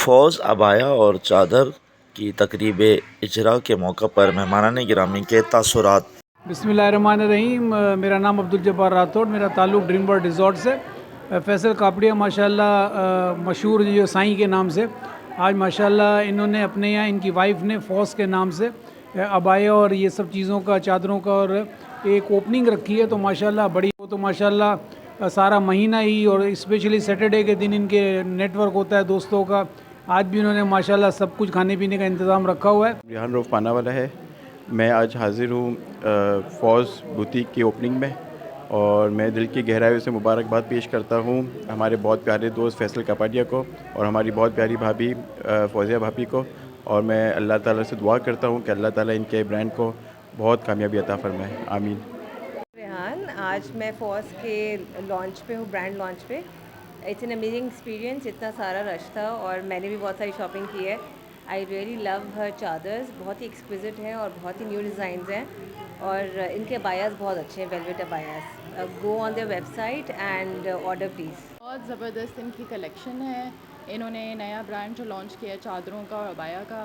फ़ौज़ abaya और चादर की तकरीब इजरा के मौका पर मेहमानान गिरामी के तासुरात। बिस्मिल्लाहिर्रहमानिर्रहीम। मेरा नाम अब्दुल जब्बार राठौड़, मेरा ताल्लुक़ ड्रीम वर्ल्ड रिज़ॉर्ट से। फ़ैसल कापड़िया माशाल्लाह मशहूर जो साईं के नाम से, आज माशाल्लाह इन्होंने अपने यहाँ इनकी वाइफ ने फ़ौज़ के नाम से अबाया और ये सब चीज़ों का, चादरों का और एक ओपनिंग रखी है। तो माशाल्लाह बड़ी, वो तो माशाल्लाह सारा महीना ही और स्पेशली सैटरडे के दिन इनके नेटवर्क होता है दोस्तों का। आज भी उन्होंने माशाल्लाह सब कुछ खाने पीने का इंतज़ाम रखा हुआ है। रिहान रऊफ़ पाना वाला है। मैं आज हाज़िर हूँ फ़ौज़ बुटीक की ओपनिंग में, और मैं दिल की गहराइयों से मुबारकबाद पेश करता हूँ हमारे बहुत प्यारे दोस्त फ़ैसल कापड़िया को और हमारी बहुत प्यारी भाभी फ़ौज़िया भाभी को। और मैं अल्लाह ताला से दुआ करता हूँ कि अल्लाह ताला इनके ब्रांड को बहुत कामयाबी अता फ़रमाए, आमीन। रेहान, आज मैं फ़ौज़ के लॉन्च पे हूँ, ब्रांड लॉन्च पे। इट्स एन अमेजिंग एक्सपीरियंस, इतना सारा रश था और मैंने भी बहुत सारी शॉपिंग की है। आई रियली लव हर चादर्स, बहुत ही एक्सक्विजिट हैं और बहुत ही न्यू डिज़ाइंस हैं, और इनके अबायास बहुत अच्छे हैं, velvet abayas. Go on their website and order please. बहुत ज़बरदस्त इनकी कलेक्शन है। इन्होंने नया ब्रांड जो लॉन्च किया है चादरों का और अबाया का,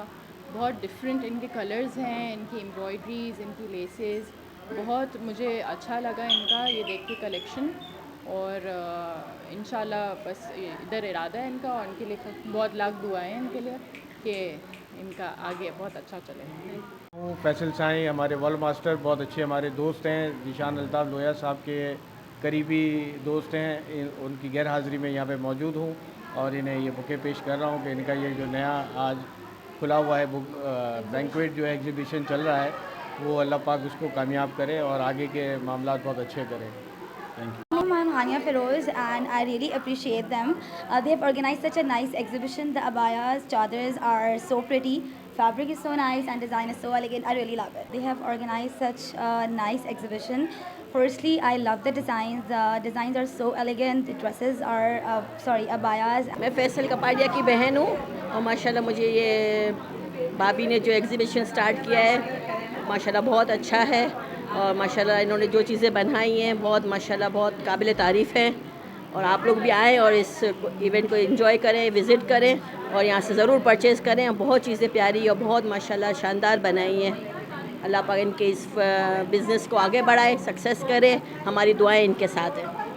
बहुत डिफरेंट इनके कलर्स हैं, इनकी एम्ब्रॉयडरीज़, इनकी लेसेस, बहुत मुझे अच्छा लगा इनका ये देख के कलेक्शन। और इंशाल्लाह बस इधर इरादा है इनका, और इनके लिए बहुत लाख दुआएं हैं इनके लिए कि इनका आगे बहुत अच्छा चले। फैसल साईं हमारे वर्ल्ड मास्टर बहुत अच्छे हमारे दोस्त हैं, जीशान अल्ताफ़ लोया साहब के करीबी दोस्त हैं। उनकी गैर हाज़िरी में यहाँ पे मौजूद हूँ और इन्हें ये बुके पेश कर रहा हूँ कि इनका ये जो नया आज खुला हुआ है बुक बैंक्वेट जो है एग्ज़िबिशन चल रहा है, वो अल्लाह पाक उसको कामयाब करे और आगे के मामलात बहुत अच्छे करें। Thank you. I'm Hania Feroz and I really appreciate them. They have organized such a nice exhibition. The abayas, chadars are so pretty. Fabric is so nice and design is so elegant. I really love it. They have organized such a nice exhibition. Firstly, I love the designs. The designs are so elegant. The dresses are, abayas. मैं फ़ैसल कापड़िया की बहन हूँ और माशाल्लाह मुझे ये भाभी ने जो एग्ज़िबिशन स्टार्ट किया है माशाल्लाह बहुत अच्छा है, और माशाल्लाह इन्होंने जो चीज़ें बनाई हैं बहुत माशाल्लाह बहुत काबिल तारीफ़ हैं। और आप लोग भी आएँ और इस इवेंट को एंजॉय करें, विज़िट करें और यहाँ से ज़रूर परचेज़ करें। बहुत चीज़ें प्यारी और बहुत माशाल्लाह शानदार बनाई हैं। अल्लाह पाक इनके इस बिज़नेस को आगे बढ़ाए, सक्सेस करे, हमारी दुआएं इनके साथ हैं।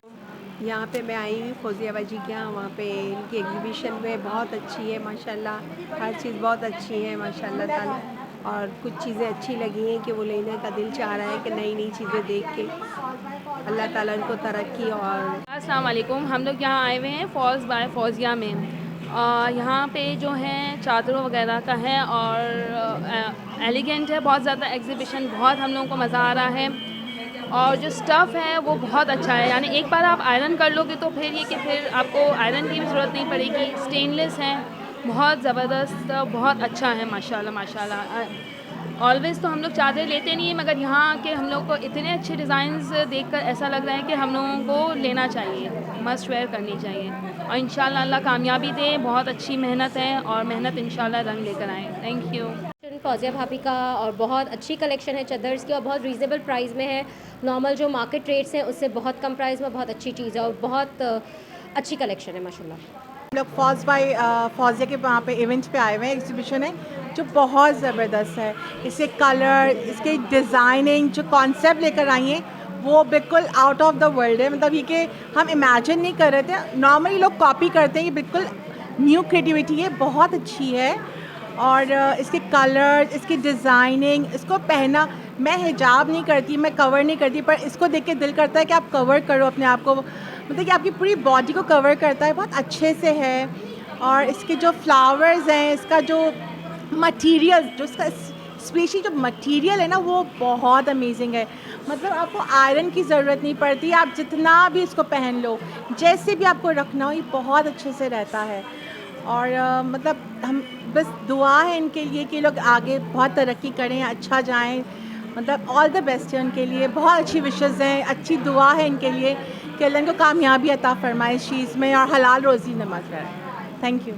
यहाँ पे मैं आई हुई फ़ौज़िया बाजी के यहाँ, वहाँ पे इनकी एग्जीबिशन में बहुत अच्छी है माशाल्लाह, हर चीज़ बहुत अच्छी है माशाल्लाह ताला। और कुछ चीज़ें अच्छी लगी हैं कि वो लेने का दिल चाह रहा है कि नई नई चीज़ें देख के। अल्लाह ताला उनको तरक्की। और अस्सलाम वालेकुम। हम लोग यहाँ आए हुए हैं फ़ौज़ बाय फ़ौज़िया में। यहाँ पे जो है चादरों वगैरह का है और एलिगेंट है, बहुत ज़्यादा एग्ज़िबिशन, बहुत हम लोगों को मज़ा आ रहा है। और जो स्टफ़ है वो बहुत अच्छा है, यानी एक बार आप आयरन कर लोगे तो फिर ये कि फिर आपको आयरन की भी ज़रूरत नहीं पड़ेगी। स्टेनलेस हैं, बहुत ज़बरदस्त, बहुत अच्छा है माशाल्लाह माशाल्लाह। ऑलवेज़ तो हम लोग चादर लेते नहीं हैं, मगर यहाँ के हम लोग को इतने अच्छे डिज़ाइंस देखकर ऐसा लग रहा है कि हम लोगों को लेना चाहिए, मस्ट वेयर करनी चाहिए। और इंशाल्लाह अल्लाह कामयाबी दे, बहुत अच्छी मेहनत है और मेहनत इंशाल्लाह रंग लेकर आए। Thank you. फ़ौज़िया भाभी का, और बहुत अच्छी कलेक्शन है चदर्स की और बहुत रीज़नेबल प्राइस में है। नॉर्मल जो मार्केट रेट्स हैं उससे बहुत कम प्राइस में बहुत अच्छी चीज़ है और बहुत अच्छी कलेक्शन है माशाल्लाह। हम लोग फ़ौज़ बाय फ़ौज़िया के वहाँ पे इवेंट पे आए हुए हैं, एग्जीबिशन है जो बहुत ज़बरदस्त है। इसके कलर, इसके डिज़ाइनिंग, जो कॉन्सेप्ट लेकर आई हैं वो बिल्कुल आउट ऑफ द वर्ल्ड है। मतलब ये कि हम इमेजिन नहीं कर रहे थे, नॉर्मली लोग कॉपी करते हैं, ये बिल्कुल न्यू क्रिएटिविटी है, बहुत अच्छी है। और इसके कलर, इसकी डिज़ाइनिंग, इसको पहना, मैं हिजाब नहीं करती, मैं कवर नहीं करती, पर इसको देख के दिल करता है कि आप कवर करो अपने आप को, मतलब कि आपकी पूरी बॉडी को कवर करता है, बहुत अच्छे से है। और इसके जो फ्लावर्स हैं, इसका जो मटेरियल, जो इसका स्पेशली जो मटेरियल है ना, वो बहुत अमेजिंग है। मतलब आपको आयरन की ज़रूरत नहीं पड़ती, आप जितना भी इसको पहन लो, जैसे भी आपको रखना हो, ये बहुत अच्छे से रहता है। और मतलब हम बस दुआ है इनके लिए कि लोग आगे बहुत तरक्की करें, अच्छा जाएं, मतलब ऑल द बेस्ट है उनके लिए। बहुत अच्छी विशेज़ हैं, अच्छी दुआ है इनके लिए कि अल्लाह इनको कामयाबी अता फ़रमाए इस चीज़ में और हलाल रोज़ी नमत कराए। Thank you.